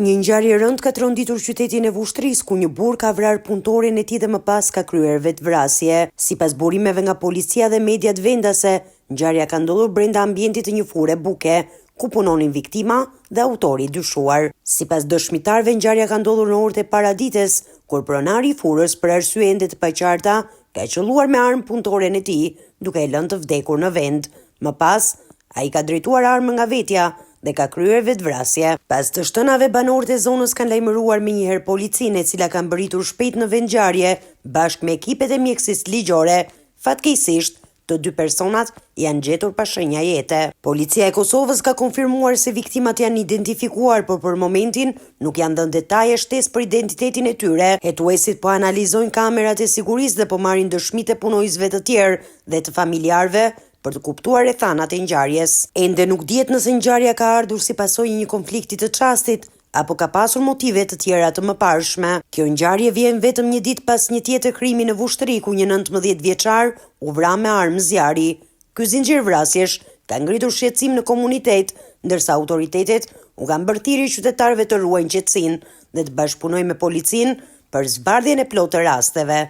Një ngjarje e rëndë ka tronditur qytetin e Vushtrisë, ku një burr ka vrarë punëtoren e tij dhe më pas ka kryer vetvrasje. Sipas burimeve nga policia dhe mediat vendase, ngjarja ka ndodhur brenda ambientit të një fure buke, ku punonin viktima dhe autori i dyshuar. Sipas dëshmitarëve, ngjarja ka ndodhur në orët e paradites, kur pronari i furës, për arsye ende të paqarta, ka qelluar me armë punëtoren e tij, duke e lënë të vdekur në vend. Më pas, ai ka drejtuar armën nga vetja dhe ka kryer vetvrasje. Pas të shtënave, banorët e zonës kanë lajmëruar menjëherë policinë, e cila ka mbërritur shpejt në vend ngjarje bashkë me ekipet e mjekësisë ligjore. Fatkeqësisht, të dy personat janë gjetur pa shenja jete. Policia e Kosovës ka konfirmuar se viktimat janë identifikuar, por për momentin nuk janë dhënë detaje shtesë për identitetin e tyre. Hetuesit po analizojnë kamerat e sigurisë dhe po marrin dëshmitë e punojësve të tjerë dhe të familjarëve për të kuptuar rrethanat e ngjarjes. Ende nuk dihet nëse ngjarja ka ardhur si pasojë një konflikti të çastit apo ka pasur motive të tjera të mëparshme. Kjo ngjarje vjen vetëm një ditë pas një tjetër krimi në Vushtri, ku një 19 vjeçar u vra me armë zjarri. Ky zinxhir vrasjesh ka ngritur shqetësim në komunitet, ndërsa autoritetet u kanë bërë thirrje qytetarëve të ruajnë qetësinë dhe të bashkëpunojnë me policinë për zbardhjen e plotë të rasteve.